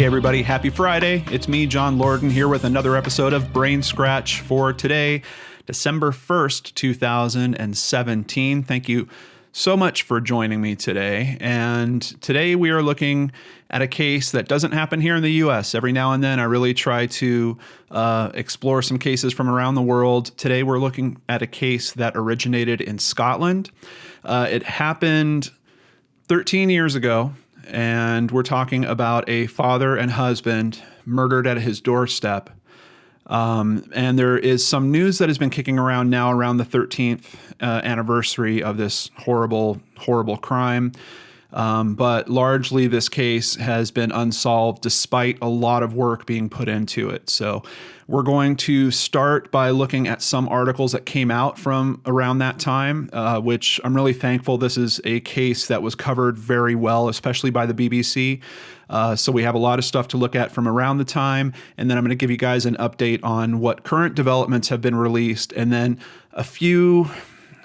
Hey everybody, happy Friday. It's me, John Lorden, here with another episode of BrainScratch for today, December 1st, 2017. Thank you so much for joining me today. And today we are looking at a case that doesn't happen here in the US. Every now and then I really try to explore some cases from around the world. Today we're looking at a case that originated in Scotland. It happened 13 years ago. And we're talking about a father and husband murdered at his doorstep. And there is some news that has been kicking around now around the 13th anniversary of this horrible, horrible crime. But largely this case has been unsolved despite a lot of work being put into it. So we're going to start by looking at some articles that came out from around that time, which I'm really thankful. This is a case that was covered very well, especially by the BBC. So we have a lot of stuff to look at from around the time. And then I'm going to give you guys an update on what current developments have been released. And then a few...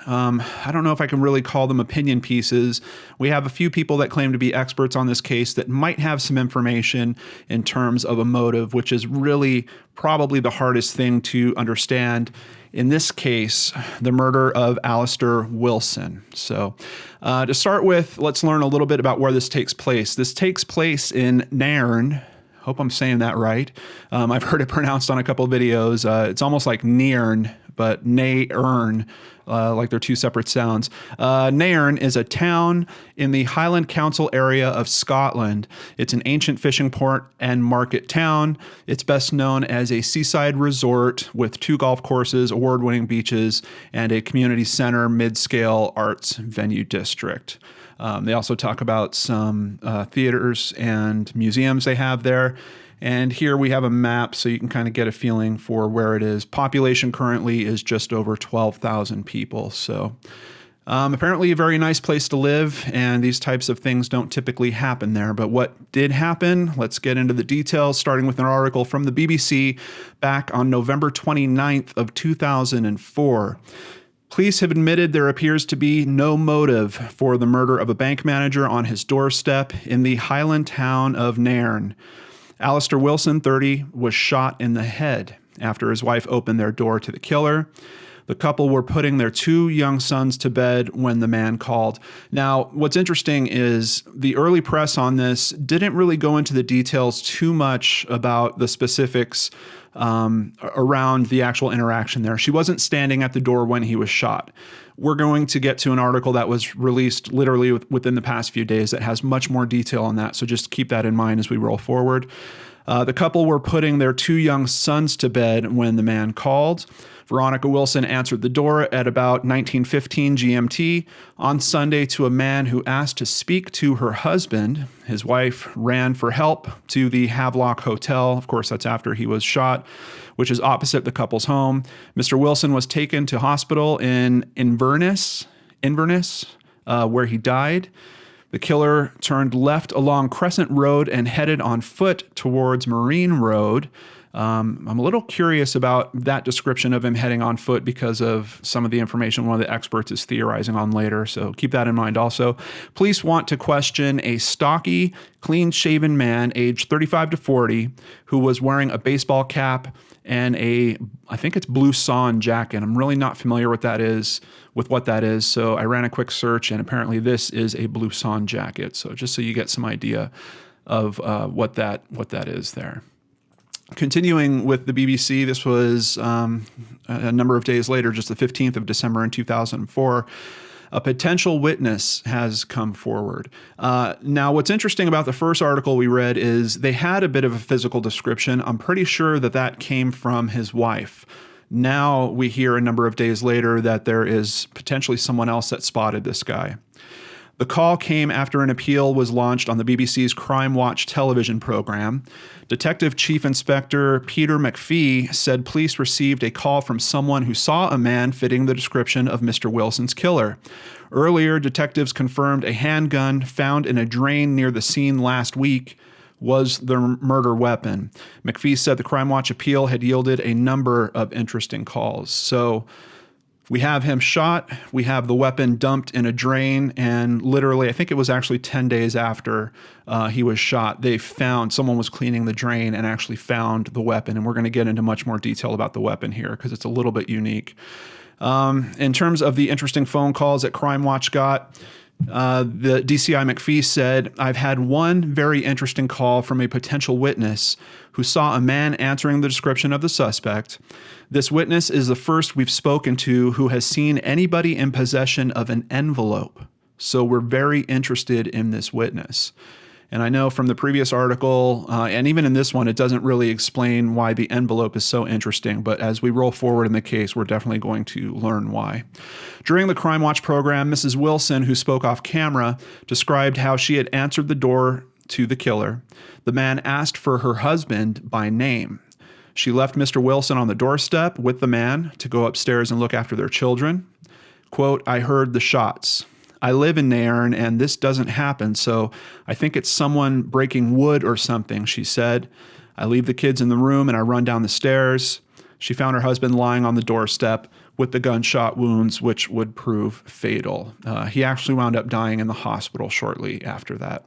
I don't know if I can really call them opinion pieces. We have a few people that claim to be experts on this case that might have some information in terms of a motive, which is really probably the hardest thing to understand. In this case, the murder of Alistair Wilson. So to start with, let's learn a little bit about where this takes place. This takes place in Nairn. Hope I'm saying that right. I've heard it pronounced on a couple of videos. It's almost like Nairn, but Nairn, like they're two separate sounds. Nairn is a town in the Highland Council area of Scotland. It's an ancient fishing port and market town. It's best known as a seaside resort with 2 golf courses, award-winning beaches, and a community center mid-scale arts venue district. They also talk about some theaters and museums they have there. And here we have a map so you can kind of get a feeling for where it is. Population currently is just over 12,000 people. So apparently a very nice place to live, and these types of things don't typically happen there. But what did happen? Let's get into the details, starting with an article from the BBC back on November 29th of 2004. Police have admitted there appears to be no motive for the murder of a bank manager on his doorstep in the Highland town of Nairn. Alistair Wilson, 30, was shot in the head after his wife opened their door to the killer. The couple were putting their 2 young sons to bed when the man called. Now, what's interesting is the early press on this didn't really go into the details too much about the specifics around the actual interaction there. She wasn't standing at the door when he was shot. We're going to get to an article that was released literally within the past few days that has much more detail on that. So just keep that in mind as we roll forward. The couple were putting their 2 young sons to bed when the man called. Veronica Wilson answered the door at about 19:15 GMT on Sunday to a man who asked to speak to her husband. His wife ran for help to the Havelock Hotel. Of course, that's after he was shot, which is opposite the couple's home. Mr. Wilson was taken to hospital in Inverness, where he died. The killer turned left along Crescent Road and headed on foot towards Marine Road. I'm a little curious about that description of him heading on foot because of some of the information one of the experts is theorizing on later, so keep that in mind also. Police want to question a stocky, clean-shaven man aged 35 to 40 who was wearing a baseball cap and I think it's blue sawn jacket. I'm really not familiar with what that is, so I ran a quick search, and apparently this is a blue sawn jacket, so just so you get some idea of what that is there. Continuing with the BBC, this was a number of days later, just the 15th of December in 2004, a potential witness has come forward. Now, what's interesting about the first article we read is they had a bit of a physical description. I'm pretty sure that came from his wife. Now we hear a number of days later that there is potentially someone else that spotted this guy. The call came after an appeal was launched on the BBC's Crime Watch television program. Detective Chief Inspector Peter McPhee said police received a call from someone who saw a man fitting the description of Mr. Wilson's killer. Earlier, detectives confirmed a handgun found in a drain near the scene last week was the murder weapon. McPhee said the Crime Watch appeal had yielded a number of interesting calls. So We have him shot. We have the weapon dumped in a drain. And literally, I think it was actually 10 days after he was shot, someone was cleaning the drain and actually found the weapon. And we're going to get into much more detail about the weapon here because it's a little bit unique. In terms of the interesting phone calls that Crime Watch got, the DCI McPhee said, "I've had one very interesting call from a potential witness who saw a man answering the description of the suspect. This witness is the first we've spoken to who has seen anybody in possession of an envelope. So we're very interested in this witness." And I know from the previous article, and even in this one, it doesn't really explain why the envelope is so interesting. But as we roll forward in the case, we're definitely going to learn why. During the Crime Watch program, Mrs. Wilson, who spoke off camera, described how she had answered the door to the killer. The man asked for her husband by name. She left Mr. Wilson on the doorstep with the man to go upstairs and look after their children. Quote, "I heard the shots. I live in Nairn and this doesn't happen, so I think it's someone breaking wood or something," she said. "I leave the kids in the room and I run down the stairs." She found her husband lying on the doorstep with the gunshot wounds, which would prove fatal. He actually wound up dying in the hospital shortly after that.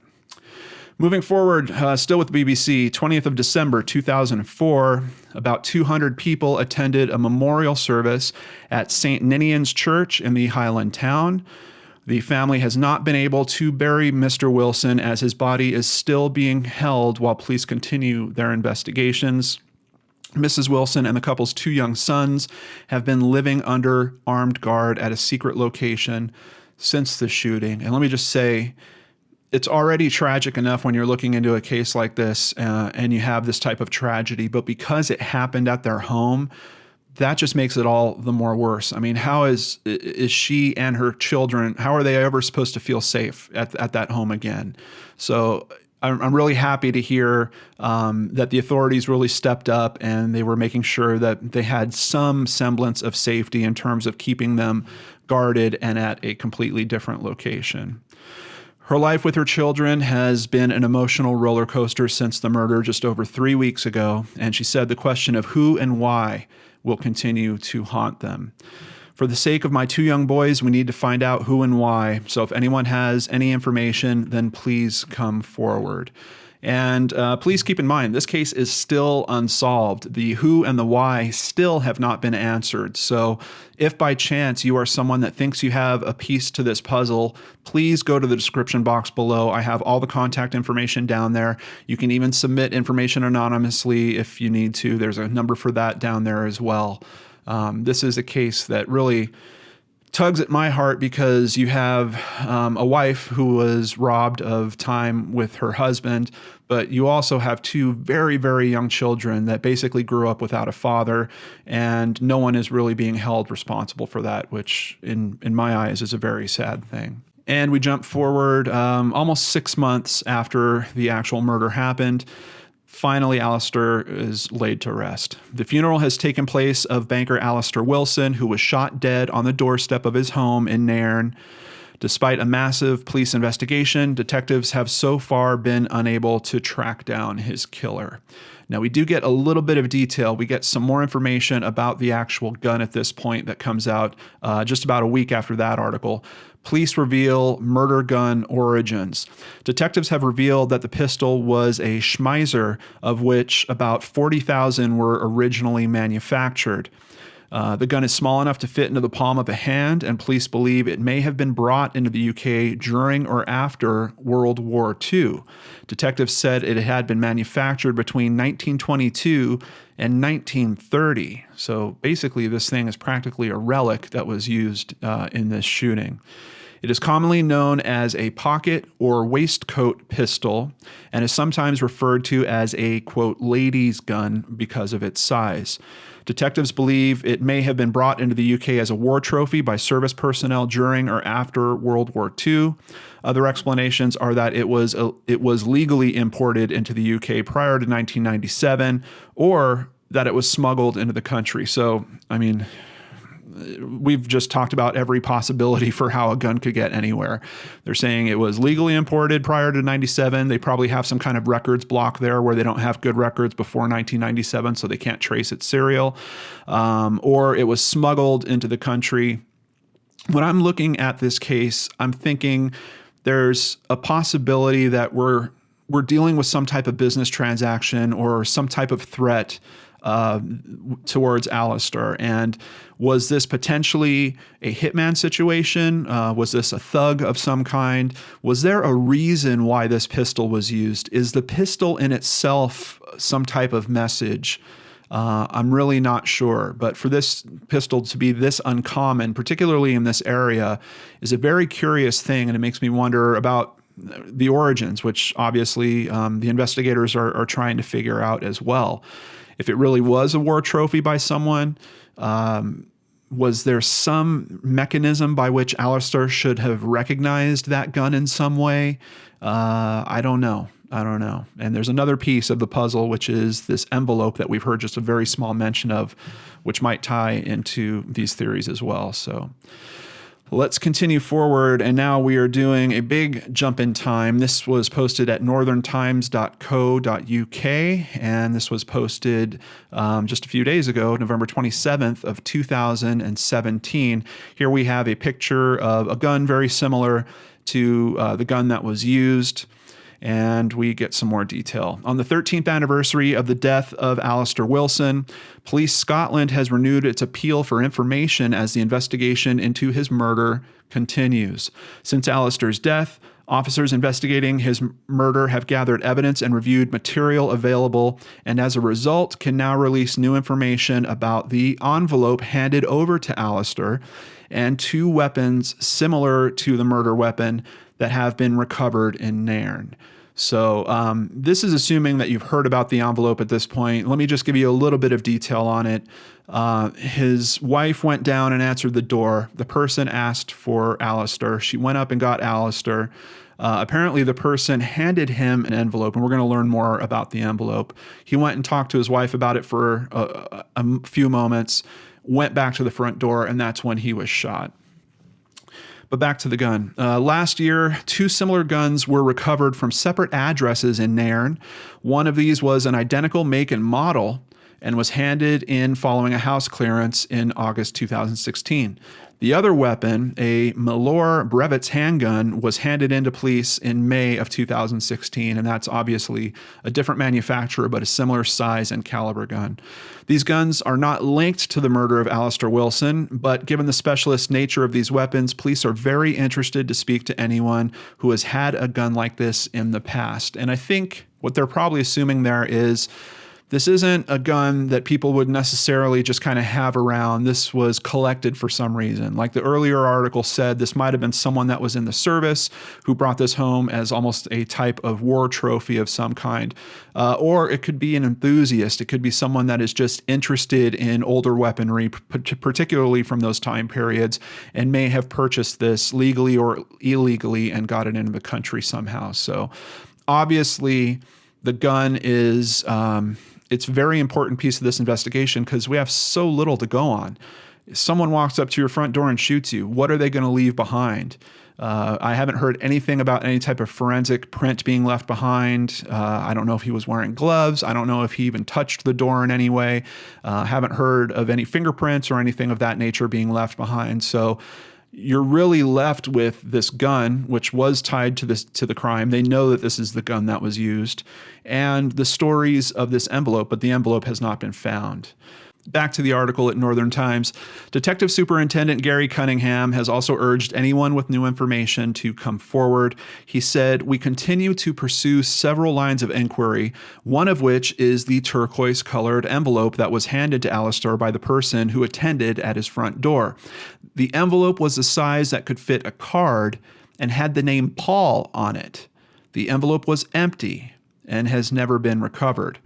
Moving forward, still with the BBC, 20th of December 2004, about 200 people attended a memorial service at St. Ninian's Church in the Highland town. The family has not been able to bury Mr. Wilson as his body is still being held while police continue their investigations. Mrs. Wilson and the couple's 2 young sons have been living under armed guard at a secret location since the shooting. And let me just say, it's already tragic enough when you're looking into a case like this and you have this type of tragedy, but because it happened at their home, that just makes it all the more worse. I mean, how is she and her children, how are they ever supposed to feel safe at that home again? So I'm really happy to hear that the authorities really stepped up and they were making sure that they had some semblance of safety in terms of keeping them guarded and at a completely different location. Her life with her children has been an emotional roller coaster since the murder just over 3 weeks ago, and she said the question of who and why will continue to haunt them. "For the sake of my 2 young boys, we need to find out who and why. So if anyone has any information, then please come forward." And please keep in mind, this case is still unsolved. The who and the why still have not been answered. So if by chance you are someone that thinks you have a piece to this puzzle, please go to the description box below. I have all the contact information down there. You can even submit information anonymously if you need to. There's a number for that down there as well. This is a case that really tugs at my heart because you have a wife who was robbed of time with her husband, but you also have 2 very, very young children that basically grew up without a father, and no one is really being held responsible for that, which in my eyes is a very sad thing. And we jump forward almost 6 months after the actual murder happened. Finally, Alistair is laid to rest. The funeral has taken place of banker Alistair Wilson, who was shot dead on the doorstep of his home in Nairn. Despite a massive police investigation, detectives have so far been unable to track down his killer. Now, we do get a little bit of detail. We get some more information about the actual gun at this point that comes out just about a week after that article. Police reveal murder gun origins. Detectives have revealed that the pistol was a Schmeiser, of which about 40,000 were originally manufactured. The gun is small enough to fit into the palm of a hand, and police believe it may have been brought into the UK during or after World War II. Detectives said it had been manufactured between 1922 and 1930. So basically, this thing is practically a relic that was used in this shooting. It is commonly known as a pocket or waistcoat pistol and is sometimes referred to as a, quote, ladies' gun because of its size. Detectives believe it may have been brought into the UK as a war trophy by service personnel during or after World War II. Other explanations are that it was legally imported into the UK prior to 1997, or that it was smuggled into the country. So, I mean, we've just talked about every possibility for how a gun could get anywhere. They're saying it was legally imported prior to 97. They probably have some kind of records block there where they don't have good records before 1997, so they can't trace its serial. Or it was smuggled into the country. When I'm looking at this case, I'm thinking there's a possibility that we're dealing with some type of business transaction or some type of threat towards Alistair. And was this potentially a hitman situation? Was this a thug of some kind? Was there a reason why this pistol was used? Is the pistol in itself some type of message? I'm really not sure. But for this pistol to be this uncommon, particularly in this area, is a very curious thing. And it makes me wonder about the origins, which obviously the investigators are trying to figure out as well. If it really was a war trophy by someone, was there some mechanism by which Alistair should have recognized that gun in some way? I don't know. And there's another piece of the puzzle, which is this envelope that we've heard just a very small mention of, which might tie into these theories as well. So let's continue forward, and now we are doing a big jump in time. This was posted at northerntimes.co.uk, and this was posted just a few days ago, November 27th of 2017. Here we have a picture of a gun very similar to the gun that was used, and we get some more detail. On the 13th anniversary of the death of Alistair Wilson, Police Scotland has renewed its appeal for information as the investigation into his murder continues. Since Alistair's death, officers investigating his murder have gathered evidence and reviewed material available, and as a result can now release new information about the envelope handed over to Alistair and two weapons similar to the murder weapon that have been recovered in Nairn. So this is assuming that you've heard about the envelope at this point. Let me just give you a little bit of detail on it. His wife went down and answered the door. The person asked for Alistair. She went up and got Alistair. Apparently the person handed him an envelope, and we're going to learn more about the envelope. He went and talked to his wife about it for a few moments, went back to the front door, and that's when he was shot. But back to the gun. Last year, two similar guns were recovered from separate addresses in Nairn. One of these was an identical make and model and was handed in following a house clearance in August 2016. The other weapon, a Malor Brevets handgun, was handed into police in May of 2016, and that's obviously a different manufacturer, but a similar size and caliber gun. These guns are not linked to the murder of Alistair Wilson, but given the specialist nature of these weapons, police are very interested to speak to anyone who has had a gun like this in the past. And I think what they're probably assuming there is this isn't a gun that people would necessarily just kind of have around. This was collected for some reason. Like the earlier article said, this might have been someone that was in the service who brought this home as almost a type of war trophy of some kind. Or it could be an enthusiast. It could be someone that is just interested in older weaponry, particularly from those time periods, and may have purchased this legally or illegally and got it into the country somehow. So obviously the gun is... it's a very important piece of this investigation because we have so little to go on. If someone walks up to your front door and shoots you, what are they going to leave behind? I haven't heard anything about any type of forensic print being left behind. I don't know if he was wearing gloves. I don't know if he even touched the door in any way. Haven't heard of any fingerprints or anything of that nature being left behind. So you're really left with this gun, which was tied to the crime. They know that this is the gun that was used, and the stories of this envelope, but the envelope has not been found. Back to the article at Northern Times. Detective Superintendent Gary Cunningham has also urged anyone with new information to come forward. He said, "We continue to pursue several lines of inquiry, one of which is the turquoise-colored envelope that was handed to Alistair by the person who attended at his front door. The envelope was the size that could fit a card and had the name Paul on it. The envelope was empty and has never been recovered."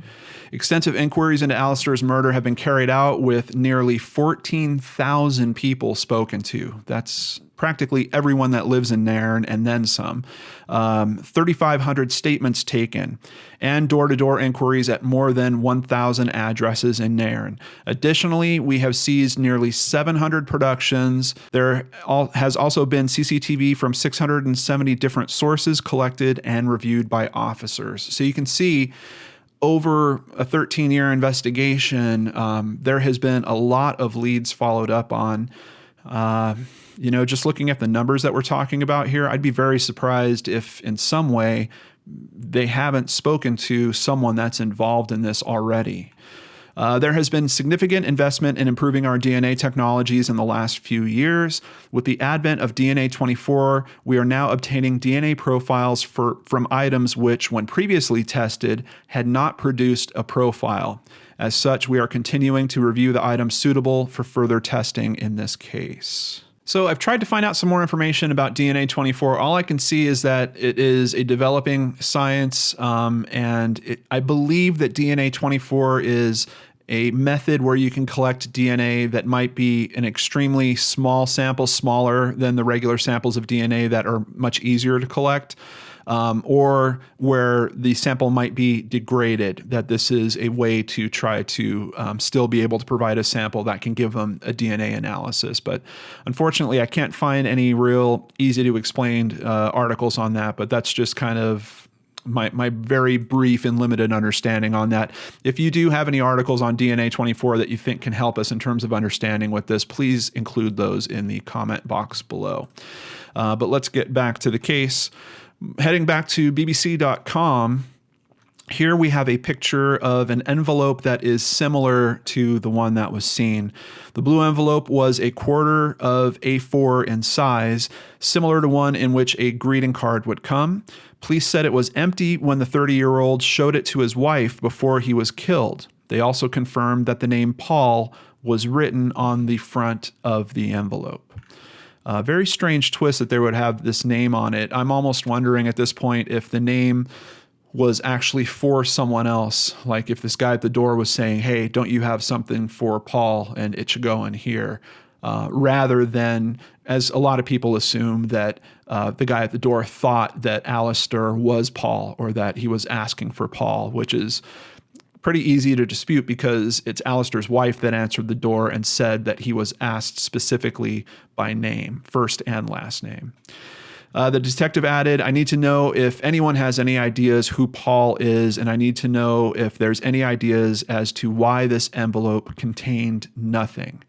Extensive inquiries into Alistair's murder have been carried out with nearly 14,000 people spoken to. That's practically everyone that lives in Nairn and then some. 3,500 statements taken, and door-to-door inquiries at more than 1,000 addresses in Nairn. Additionally, we have seized nearly 700 productions. There has also been CCTV from 670 different sources collected and reviewed by officers. So you can see over a 13-year investigation, there has been a lot of leads followed up on. Just looking at the numbers that we're talking about here, I'd be very surprised if in some way they haven't spoken to someone that's involved in this already. There has been significant investment in improving our DNA technologies in the last few years. With the advent of DNA-24, we are now obtaining DNA profiles from items which, when previously tested, had not produced a profile. As such, we are continuing to review the items suitable for further testing in this case. So I've tried to find out some more information about DNA-24. All I can see is that it is a developing science, and I believe that DNA-24 is a method where you can collect DNA that might be an extremely small sample, smaller than the regular samples of DNA that are much easier to collect. Or where the sample might be degraded, that this is a way to try to still be able to provide a sample that can give them a DNA analysis. But unfortunately, I can't find any real easy to explain articles on that, but that's just kind of my very brief and limited understanding on that. If you do have any articles on DNA-24 that you think can help us in terms of understanding with this, please include those in the comment box below. But let's get back to the case. Heading back to bbc.com, here we have a picture of an envelope that is similar to the one that was seen. The blue envelope was a quarter of A4 in size, similar to one in which a greeting card would come. Police said it was empty when the 30-year-old showed it to his wife before he was killed. They also confirmed that the name Paul was written on the front of the envelope. Very strange twist that they would have this name on it. I'm almost wondering at this point if the name was actually for someone else. Like if this guy at the door was saying, hey, don't you have something for Paul and it should go in here, rather than, as a lot of people assume, that the guy at the door thought that Alistair was Paul or that he was asking for Paul, which is pretty easy to dispute because it's Alistair's wife that answered the door and said that he was asked specifically by name, first and last name. The detective added, I need to know if anyone has any ideas who Paul is, and I need to know if there's any ideas as to why this envelope contained nothing.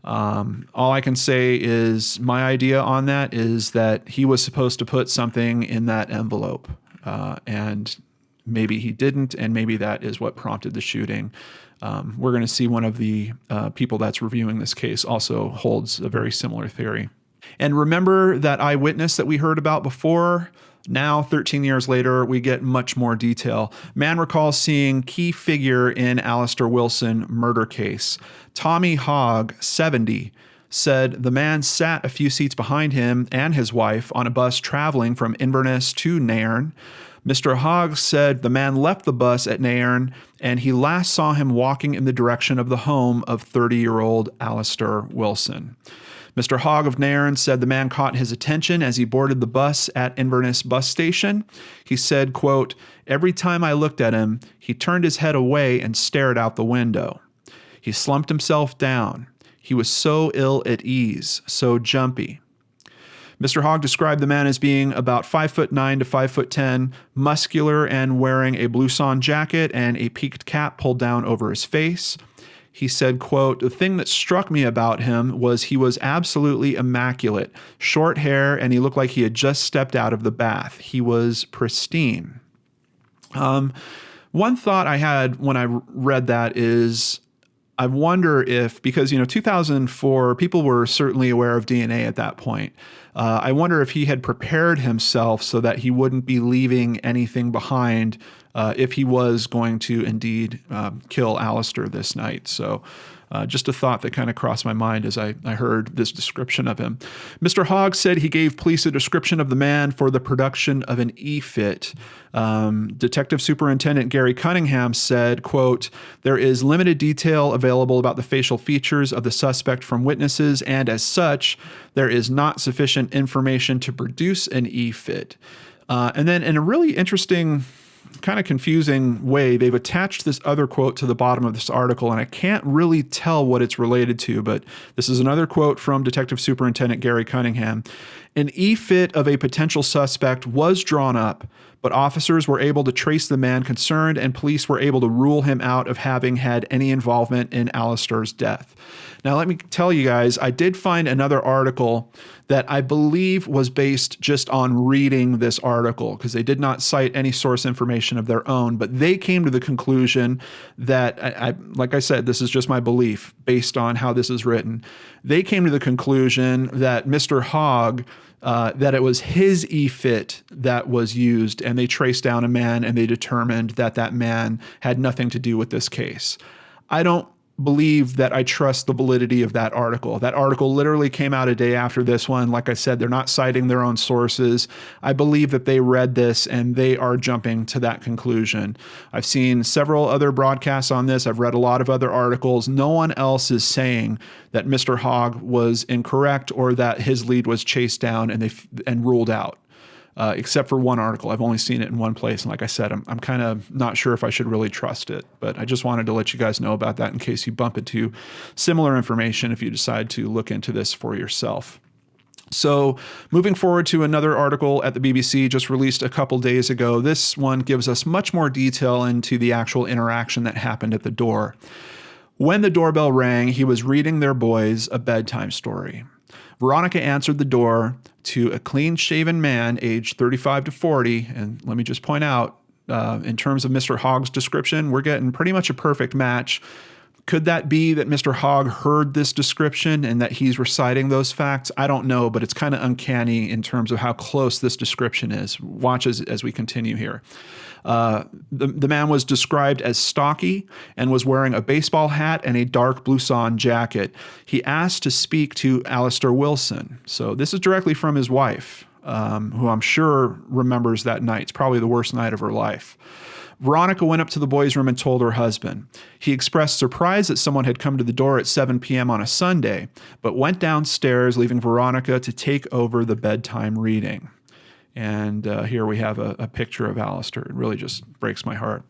All I can say is my idea on that is that he was supposed to put something in that envelope, and maybe he didn't, and maybe that is what prompted the shooting. We're going to see one of the people that's reviewing this case also holds a very similar theory. And remember that eyewitness that we heard about before? Now, 13 years later, we get much more detail. Man recalls seeing key figure in Alistair Wilson murder case. Tommy Hogg, 70, said the man sat a few seats behind him and his wife on a bus traveling from Inverness to Nairn. Mr. Hogg said the man left the bus at Nairn and he last saw him walking in the direction of the home of 30-year-old Alistair Wilson. Mr. Hogg of Nairn said the man caught his attention as he boarded the bus at Inverness bus station. He said, quote, every time I looked at him, he turned his head away and stared out the window. He slumped himself down. He was so ill at ease, so jumpy. Mr. Hogg described the man as being about 5'9" to 5'10", muscular and wearing a blouson jacket and a peaked cap pulled down over his face. He said, quote, the thing that struck me about him was he was absolutely immaculate, short hair, and he looked like he had just stepped out of the bath. He was pristine. One thought I had when I read that is, I wonder if, because, 2004, people were certainly aware of DNA at that point. I wonder if he had prepared himself so that he wouldn't be leaving anything behind if he was going to indeed kill Alistair this night. So Just a thought that kind of crossed my mind as I heard this description of him. Mr. Hogg said he gave police a description of the man for the production of an e-fit. Detective Superintendent Gary Cunningham said, quote, "There is limited detail available about the facial features of the suspect from witnesses, and as such, there is not sufficient information to produce an e-fit." And then in a really interesting, kind of confusing way, they've attached this other quote to the bottom of this article, and I can't really tell what it's related to, but this is another quote from Detective Superintendent Gary Cunningham. "An e-fit of a potential suspect was drawn up, but officers were able to trace the man concerned, and police were able to rule him out of having had any involvement in Alistair's death." Now, let me tell you guys, I did find another article that I believe was based just on reading this article, because they did not cite any source information of their own, but they came to the conclusion that, like I said, this is just my belief based on how this is written. They came to the conclusion that Mr. Hogg, that it was his e-fit that was used, and they traced down a man and they determined that that man had nothing to do with this case. I don't believe that I trust the validity of that article. That article literally came out a day after this one. Like I said, they're not citing their own sources. I believe that they read this and they are jumping to that conclusion. I've seen several other broadcasts on this. I've read a lot of other articles. No one else is saying that Mr. Hogg was incorrect or that his lead was chased down and ruled out. Except for one article. I've only seen it in one place. And like I said, I'm kind of not sure if I should really trust it, but I just wanted to let you guys know about that in case you bump into similar information if you decide to look into this for yourself. So moving forward to another article at the BBC just released a couple days ago. This one gives us much more detail into the actual interaction that happened at the door. When the doorbell rang, he was reading their boys a bedtime story. Veronica answered the door to a clean-shaven man aged 35 to 40. And let me just point out, in terms of Mr. Hogg's description, we're getting pretty much a perfect match. Could that be that Mr. Hogg heard this description and that he's reciting those facts? I don't know, but it's kind of uncanny in terms of how close this description is. Watch as we continue here. The man was described as stocky and was wearing a baseball hat and a dark blouson jacket. He asked to speak to Alistair Wilson. So this is directly from his wife, who I'm sure remembers that night. It's probably the worst night of her life. Veronica went up to the boys' room and told her husband. He expressed surprise that someone had come to the door at 7 p.m. on a Sunday, but went downstairs, leaving Veronica to take over the bedtime reading. And here we have a picture of Alistair. It really just breaks my heart.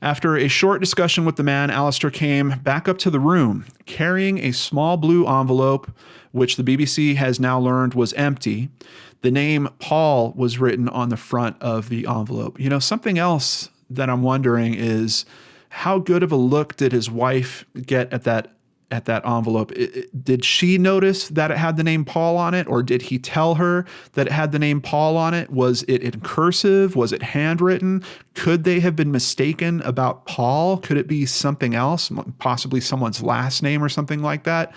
After a short discussion with the man, Alistair came back up to the room, carrying a small blue envelope, which the BBC has now learned was empty. The name Paul was written on the front of the envelope. You know, something else that I'm wondering is how good of a look did his wife get at that envelope? Did she notice that it had the name Paul on it, or did he tell her that it had the name Paul on it? Was it in cursive? Was it handwritten? Could they have been mistaken about Paul? Could it be something else, possibly someone's last name or something like that?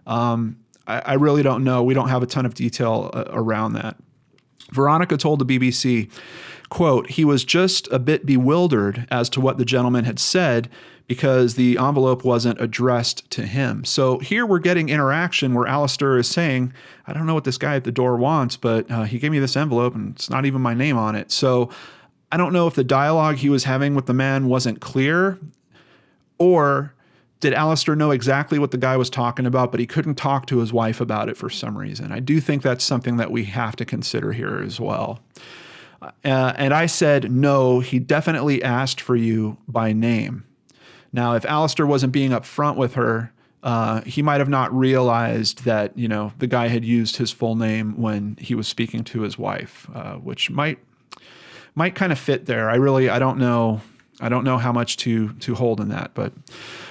I really don't know. We don't have a ton of detail around that. Veronica told the BBC, quote, "He was just a bit bewildered as to what the gentleman had said because the envelope wasn't addressed to him." So here we're getting interaction where Alistair is saying, I don't know what this guy at the door wants, but he gave me this envelope and it's not even my name on it. So I don't know if the dialogue he was having with the man wasn't clear, or did Alistair know exactly what the guy was talking about, but he couldn't talk to his wife about it for some reason? I do think that's something that we have to consider here as well. And I said, no, he definitely asked for you by name. Now, if Alistair wasn't being upfront with her, he might have not realized that, you know, the guy had used his full name when he was speaking to his wife, which might kind of fit there. I don't know. I don't know how much to hold in that, but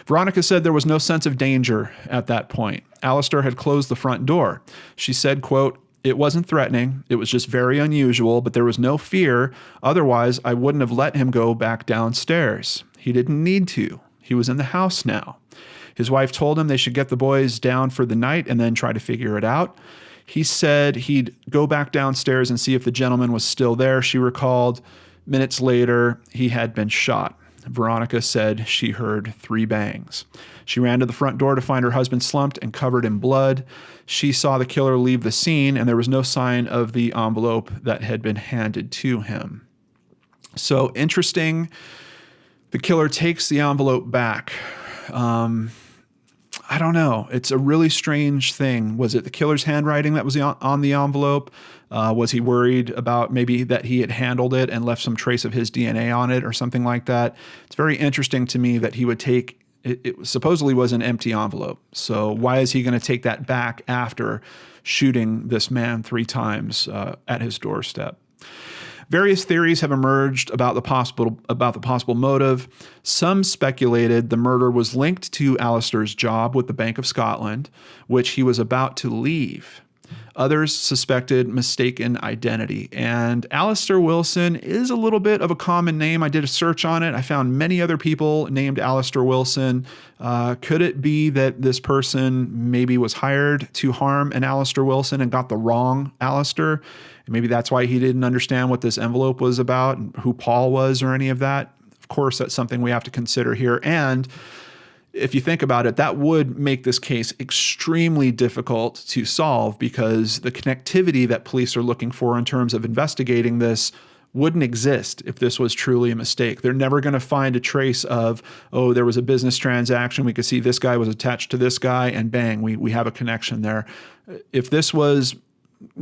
Veronica said there was no sense of danger at that point. Alistair had closed the front door. She said, quote, "It wasn't threatening. It was just very unusual, but there was no fear. Otherwise, I wouldn't have let him go back downstairs. He didn't need to. He was in the house now." His wife told him they should get the boys down for the night and then try to figure it out. He said he'd go back downstairs and see if the gentleman was still there. She recalled minutes later he had been shot. Veronica said she heard 3 bangs. She ran to the front door to find her husband slumped and covered in blood. She saw the killer leave the scene, and there was no sign of the envelope that had been handed to him. So interesting. The killer takes the envelope back. I don't know. It's a really strange thing. Was it the killer's handwriting that was on the envelope? Was he worried about maybe that he had handled it and left some trace of his DNA on it or something like that? It's very interesting to me that he would take it. It supposedly was an empty envelope. So why is he going to take that back after shooting this man 3 times at his doorstep? Various theories have emerged about the possible motive. Some speculated the murder was linked to Alistair's job with the Bank of Scotland, which he was about to leave. Others suspected mistaken identity. And Alistair Wilson is a little bit of a common name. I did a search on it. I found many other people named Alistair Wilson. Could it be that this person maybe was hired to harm an Alistair Wilson and got the wrong Alistair? And maybe that's why he didn't understand what this envelope was about and who Paul was or any of that. Of course, that's something we have to consider here. And if you think about it, that would make this case extremely difficult to solve because the connectivity that police are looking for in terms of investigating this wouldn't exist if this was truly a mistake. They're never going to find a trace of, oh, there was a business transaction. We could see this guy was attached to this guy and bang, we have a connection there. If this was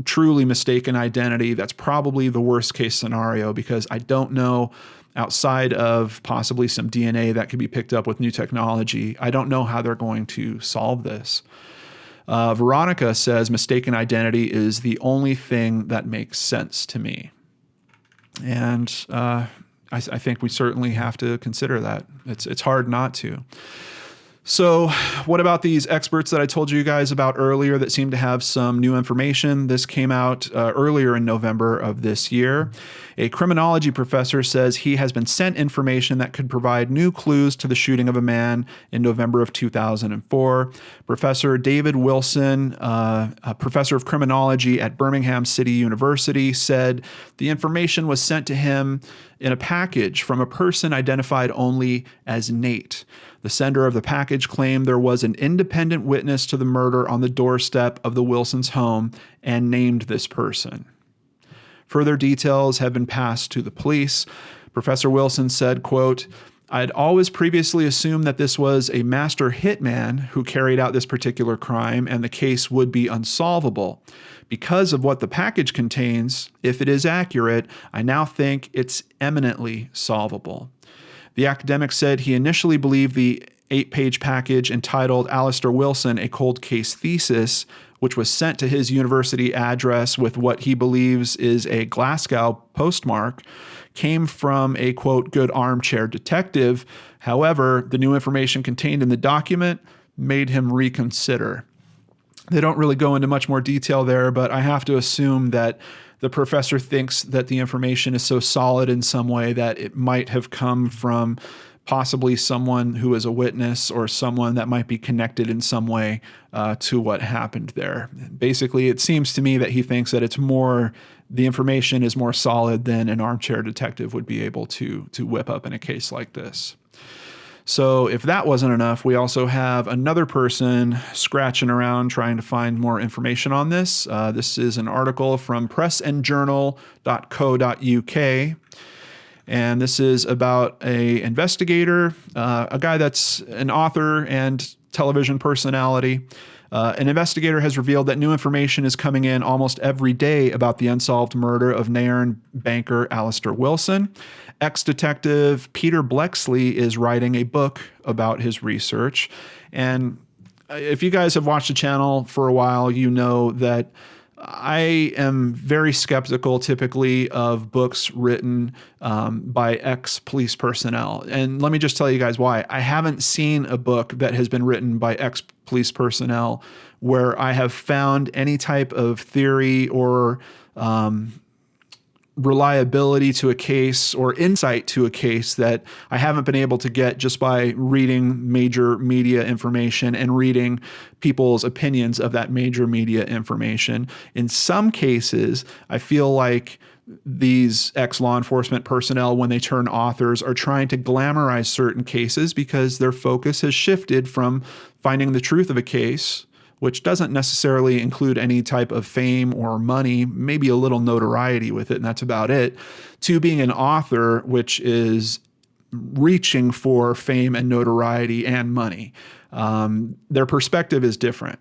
truly mistaken identity, that's probably the worst case scenario because I don't know, outside of possibly some DNA that could be picked up with new technology, I don't know how they're going to solve this. Veronica says mistaken identity is the only thing that makes sense to me. And I think we certainly have to consider that. It's hard not to. So what about these experts that I told you guys about earlier that seem to have some new information? This came out earlier in November of this year. A criminology professor says he has been sent information that could provide new clues to the shooting of a man in November of 2004. Professor David Wilson, a professor of criminology at Birmingham City University, said the information was sent to him in a package from a person identified only as Nate. The sender of the package claimed there was an independent witness to the murder on the doorstep of the Wilsons' home and named this person. Further details have been passed to the police. Professor Wilson said, quote, "I'd always previously assumed that this was a master hitman who carried out this particular crime and the case would be unsolvable. Because of what the package contains, if it is accurate, I now think it's eminently solvable." The academic said he initially believed the 8-page package entitled Alistair Wilson, a Cold Case Thesis, which was sent to his university address with what he believes is a Glasgow postmark, came from a, quote, good armchair detective. However, the new information contained in the document made him reconsider. They don't really go into much more detail there, but I have to assume that the professor thinks that the information is so solid in some way that it might have come from possibly someone who is a witness or someone that might be connected in some way to what happened there. Basically, it seems to me that he thinks that the information is more solid than an armchair detective would be able to whip up in a case like this. So if that wasn't enough, we also have another person scratching around trying to find more information on this. This is an article from pressandjournal.co.uk. And this is about an investigator, a guy that's an author and television personality. An investigator has revealed that new information is coming in almost every day about the unsolved murder of Nairn banker Alistair Wilson. Ex-detective Peter Blexley is writing a book about his research. And if you guys have watched the channel for a while, you know that I am very skeptical typically of books written by ex-police personnel. And let me just tell you guys why. I haven't seen a book that has been written by ex-police personnel where I have found any type of theory or reliability to a case or insight to a case that I haven't been able to get just by reading major media information and reading people's opinions of that major media information. In some cases, I feel like these ex-law enforcement personnel, when they turn authors, are trying to glamorize certain cases because their focus has shifted from finding the truth of a case, which doesn't necessarily include any type of fame or money, maybe a little notoriety with it, and that's about it, to being an author, which is reaching for fame and notoriety and money. Their perspective is different.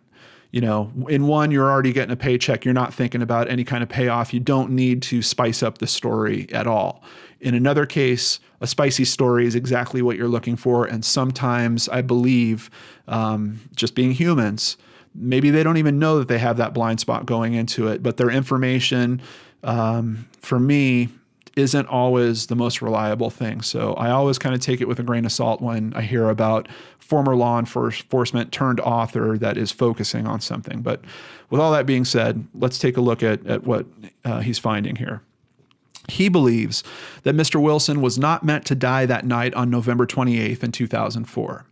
You know, in one, you're already getting a paycheck. You're not thinking about any kind of payoff. You don't need to spice up the story at all. In another case, a spicy story is exactly what you're looking for. And sometimes I believe, just being humans, maybe they don't even know that they have that blind spot going into it, but their information, for me, isn't always the most reliable thing. So I always kind of take it with a grain of salt when I hear about former law enforcement turned author that is focusing on something. But with all that being said, let's take a look at what he's finding here. He believes that Mr. Wilson was not meant to die that night on November 28th in 2004.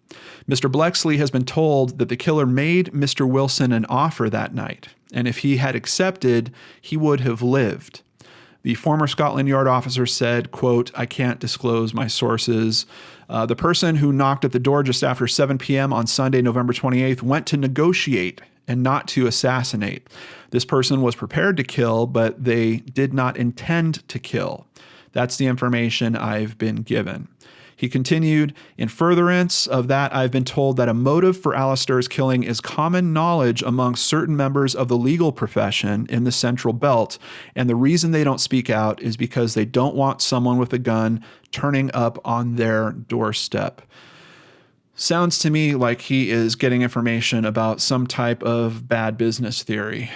Mr. Blexley has been told that the killer made Mr. Wilson an offer that night, and if he had accepted, he would have lived. The former Scotland Yard officer said, quote, "I can't disclose my sources. The person who knocked at the door just after 7 p.m. on Sunday, November 28th, went to negotiate and not to assassinate. This person was prepared to kill, but they did not intend to kill. That's the information I've been given." He continued, "In furtherance of that, I've been told that a motive for Alistair's killing is common knowledge among certain members of the legal profession in the Central Belt, and the reason they don't speak out is because they don't want someone with a gun turning up on their doorstep." Sounds to me like he is getting information about some type of bad business theory.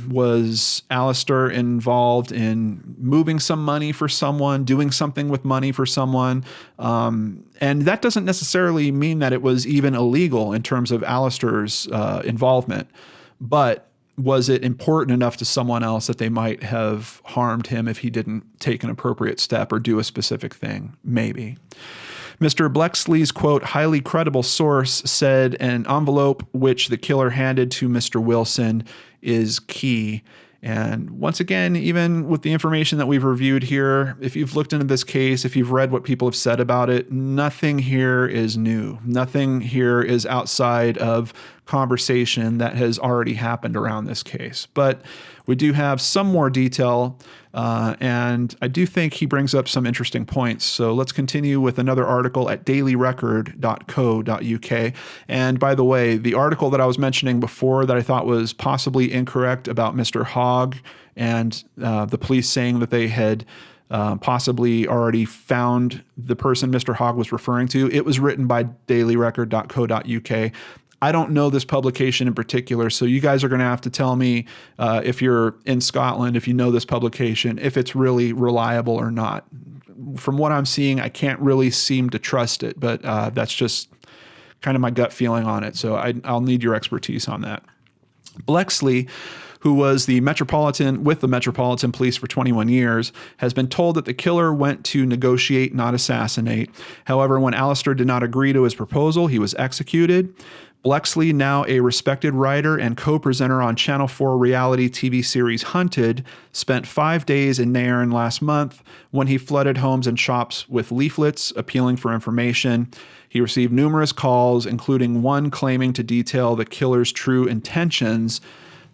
Was Alistair involved in moving some money for someone, doing something with money for someone? And that doesn't necessarily mean that it was even illegal in terms of Alistair's involvement. But was it important enough to someone else that they might have harmed him if he didn't take an appropriate step or do a specific thing? Maybe. Mr. Blexley's, quote, highly credible source said an envelope which the killer handed to Mr. Wilson is key. And once again, even with the information that we've reviewed here, if you've looked into this case, if you've read what people have said about it, nothing here is new. Nothing here is outside of conversation that has already happened around this case. But we do have some more detail, and I do think he brings up some interesting points. So let's continue with another article at dailyrecord.co.uk. And by the way, the article that I was mentioning before that I thought was possibly incorrect about Mr. Hogg and the police saying that they had possibly already found the person Mr. Hogg was referring to, it was written by dailyrecord.co.uk. I don't know this publication in particular, so you guys are going to have to tell me if you're in Scotland, if you know this publication, if it's really reliable or not. From what I'm seeing, I can't really seem to trust it, but that's just kind of my gut feeling on it, so I'll need your expertise on that. Blexley, who was with the Metropolitan Police for 21 years, has been told that the killer went to negotiate, not assassinate. However, when Alistair did not agree to his proposal, he was executed. Blexley, now a respected writer and co-presenter on Channel 4 reality TV series Hunted, spent 5 days in Nairn last month when he flooded homes and shops with leaflets appealing for information. He received numerous calls, including one claiming to detail the killer's true intentions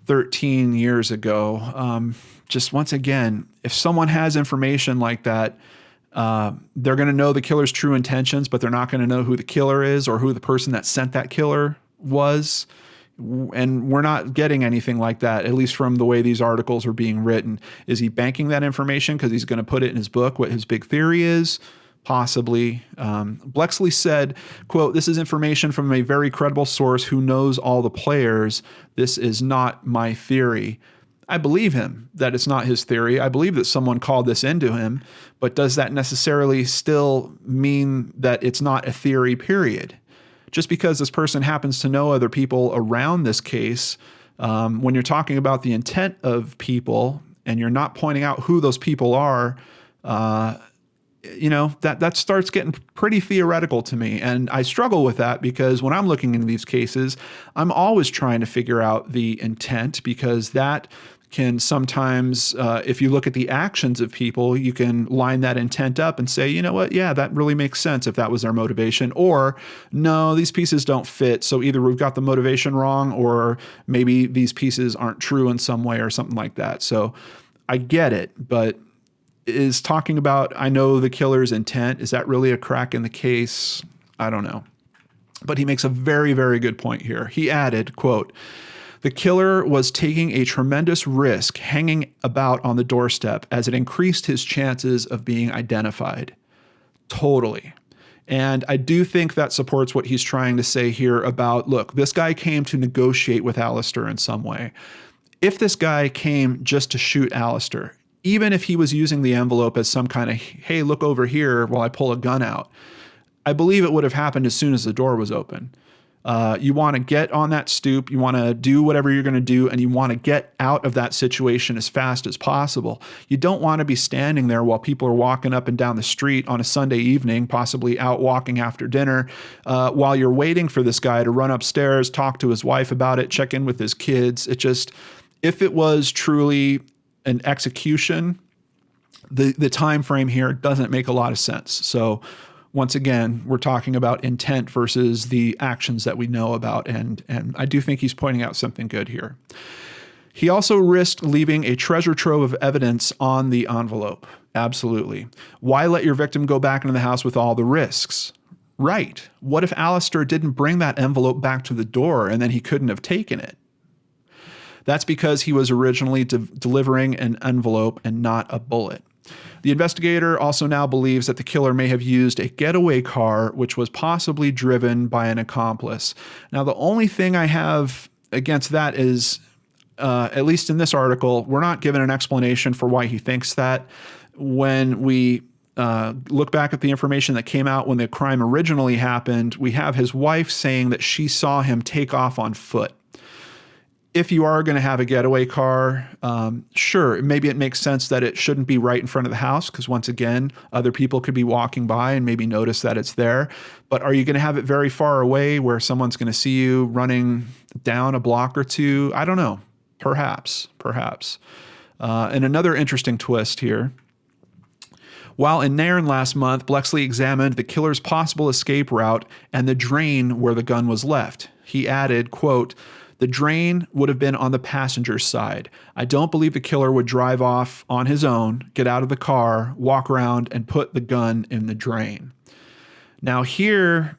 13 years ago. Just once again, if someone has information like that, they're going to know the killer's true intentions, but they're not going to know who the killer is or who the person that sent that killer was. And we're not getting anything like that, at least from the way these articles are being written. Is he banking that information because he's going to put it in his book, what his big theory is? Possibly. Blexley said, quote, "This is information from a very credible source who knows all the players. This is not my theory." I believe him that it's not his theory. I believe that someone called this into him, but does that necessarily still mean that it's not a theory, period? Just because this person happens to know other people around this case, when you're talking about the intent of people and you're not pointing out who those people are, that starts getting pretty theoretical to me. And I struggle with that because when I'm looking into these cases, I'm always trying to figure out the intent, because that can sometimes, if you look at the actions of people, you can line that intent up and say, you know what, yeah, that really makes sense if that was their motivation. Or no, these pieces don't fit. So either we've got the motivation wrong, or maybe these pieces aren't true in some way or something like that. So I get it, but is talking about, I know the killer's intent, is that really a crack in the case? I don't know. But he makes a very, very good point here. He added, quote, "The killer was taking a tremendous risk hanging about on the doorstep as it increased his chances of being identified." Totally. And I do think that supports what he's trying to say here about, look, this guy came to negotiate with Alistair in some way. If this guy came just to shoot Alistair, even if he was using the envelope as some kind of, hey, look over here while I pull a gun out, I believe it would have happened as soon as the door was open. You want to get on that stoop, you want to do whatever you're going to do, and you want to get out of that situation as fast as possible. You don't want to be standing there while people are walking up and down the street on a Sunday evening, possibly out walking after dinner, while you're waiting for this guy to run upstairs, talk to his wife about it, check in with his kids. It just, if it was truly an execution, the time frame here doesn't make a lot of sense. So once again, we're talking about intent versus the actions that we know about, and I do think he's pointing out something good here. He also risked leaving a treasure trove of evidence on the envelope. Absolutely. Why let your victim go back into the house with all the risks? Right. What if Alistair didn't bring that envelope back to the door and then he couldn't have taken it? That's because he was originally delivering an envelope and not a bullet. The investigator also now believes that the killer may have used a getaway car, which was possibly driven by an accomplice. Now, the only thing I have against that is, at least in this article, we're not given an explanation for why he thinks that. When we look back at the information that came out when the crime originally happened, we have his wife saying that she saw him take off on foot. If you are going to have a getaway car, sure, maybe it makes sense that it shouldn't be right in front of the house, because once again, other people could be walking by and maybe notice that it's there. But are you going to have it very far away where someone's going to see you running down a block or two? I don't know. Perhaps. And another interesting twist here. While in Nairn last month, Blexley examined the killer's possible escape route and the drain where the gun was left. He added, quote, "The drain would have been on the passenger's side. I don't believe the killer would drive off on his own, get out of the car, walk around, and put the gun in the drain." Now here,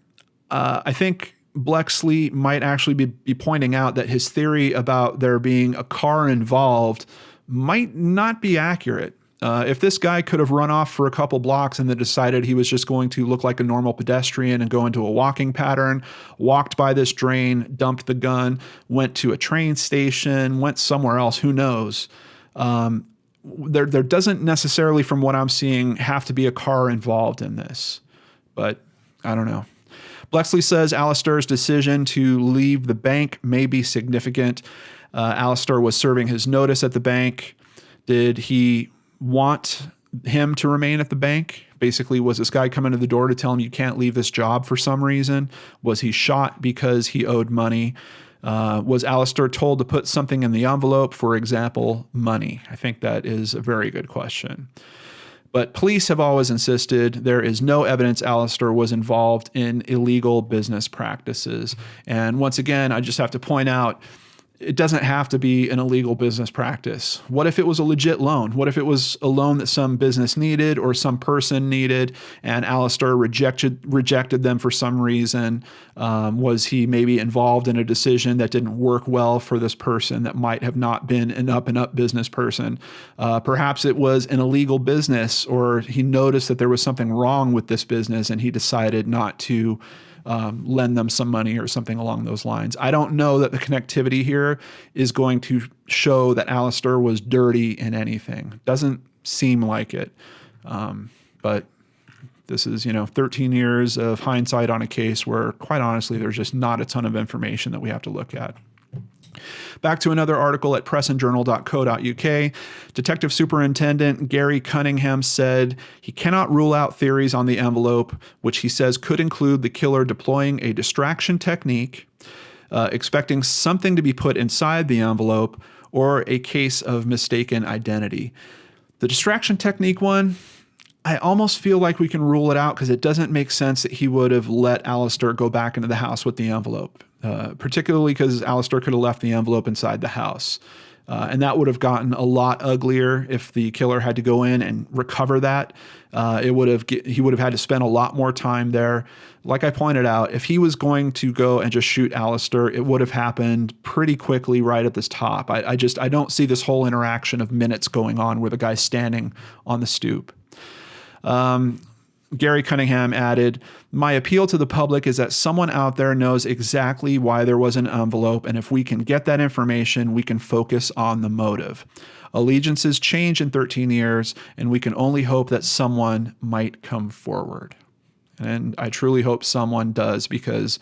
I think Blexley might actually be pointing out that his theory about there being a car involved might not be accurate. If this guy could have run off for a couple blocks and then decided he was just going to look like a normal pedestrian and go into a walking pattern, walked by this drain, dumped the gun, went to a train station, went somewhere else, who knows? There doesn't necessarily, from what I'm seeing, have to be a car involved in this. But I don't know. Blexley says Alistair's decision to leave the bank may be significant. Alistair was serving his notice at the bank. Did he want him to remain at the bank? Basically, was this guy coming to the door to tell him you can't leave this job for some reason? Was he shot because he owed money? Was Alistair told to put something in the envelope, for example, money? I think that is a very good question. But police have always insisted there is no evidence Alistair was involved in illegal business practices. And once again, I just have to point out, it doesn't have to be an illegal business practice. What if it was a legit loan? What if it was a loan that some business needed or some person needed, and Alistair rejected them for some reason? Was he maybe involved in a decision that didn't work well for this person that might have not been an up-and-up business person? Perhaps it was an illegal business, or he noticed that there was something wrong with this business and he decided not to lend them some money or something along those lines. I don't know that the connectivity here is going to show that Alistair was dirty in anything. Doesn't seem like it. But this is, 13 years of hindsight on a case where, quite honestly, there's just not a ton of information that we have to look at. Back to another article at pressandjournal.co.uk. Detective Superintendent Gary Cunningham said he cannot rule out theories on the envelope, which he says could include the killer deploying a distraction technique, expecting something to be put inside the envelope, or a case of mistaken identity. The distraction technique one, I almost feel like we can rule it out because it doesn't make sense that he would have let Alistair go back into the house with the envelope, particularly because Alistair could have left the envelope inside the house. And that would have gotten a lot uglier if the killer had to go in and recover that. He would have had to spend a lot more time there. Like I pointed out, if he was going to go and just shoot Alistair, it would have happened pretty quickly right at this top. I don't see this whole interaction of minutes going on where the guy's standing on the stoop. Gary Cunningham added, "My appeal to the public is that someone out there knows exactly why there was an envelope, and if we can get that information, we can focus on the motive. Allegiances change in 13 years, and we can only hope that someone might come forward." And I truly hope someone does, because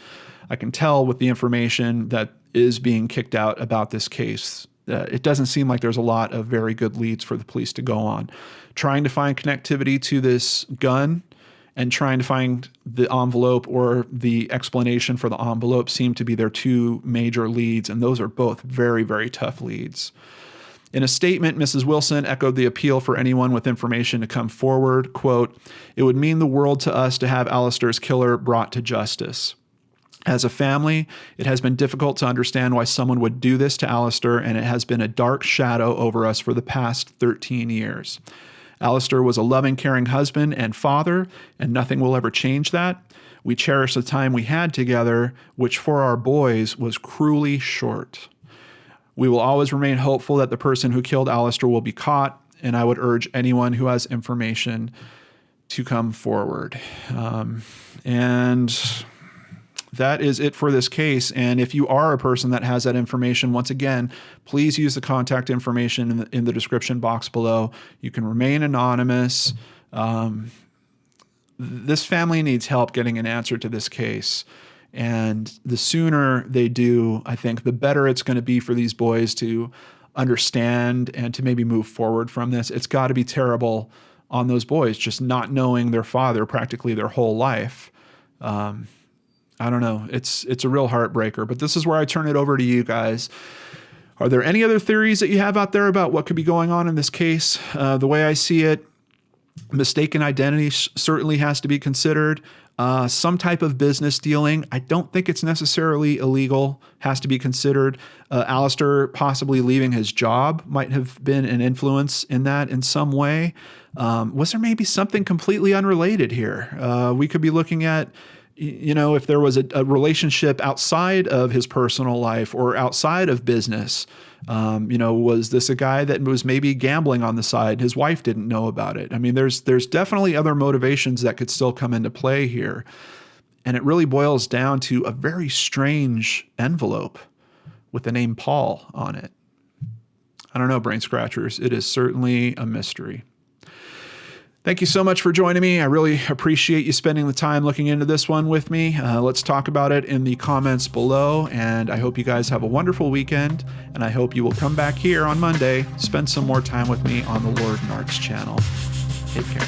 I can tell with the information that is being kicked out about this case, it doesn't seem like there's a lot of very good leads for the police to go on. Trying to find connectivity to this gun and trying to find the envelope or the explanation for the envelope seem to be their two major leads, and those are both very, very tough leads. In a statement, Mrs. Wilson echoed the appeal for anyone with information to come forward. Quote, "It would mean the world to us to have Alistair's killer brought to justice. As a family, it has been difficult to understand why someone would do this to Alistair, and it has been a dark shadow over us for the past 13 years. Alistair was a loving, caring husband and father, and nothing will ever change that. We cherish the time we had together, which for our boys was cruelly short. We will always remain hopeful that the person who killed Alistair will be caught, and I would urge anyone who has information to come forward." And that is it for this case. And if you are a person that has that information, once again, please use the contact information in the description box below. You can remain anonymous. This family needs help getting an answer to this case. And the sooner they do, I think, the better it's going to be for these boys to understand and to maybe move forward from this. It's got to be terrible on those boys just not knowing their father practically their whole life. I don't know. It's a real heartbreaker, but this is where I turn it over to you guys. Are there any other theories that you have out there about what could be going on in this case? The way I see it, mistaken identity certainly has to be considered. Some type of business dealing. I don't think it's necessarily illegal, has to be considered. Alistair possibly leaving his job might have been an influence in that in some way. Was there maybe something completely unrelated here? We could be looking at, if there was a relationship outside of his personal life or outside of business. Was this a guy that was maybe gambling on the side? His wife didn't know about it. I mean, there's definitely other motivations that could still come into play here. And it really boils down to a very strange envelope with the name Paul on it. I don't know, Brain Scratchers. It is certainly a mystery. Thank you so much for joining me. I really appreciate you spending the time looking into this one with me. Let's talk about it in the comments below, and I hope you guys have a wonderful weekend, and I hope you will come back here on Monday, spend some more time with me on the Lord and Arts channel. Take care.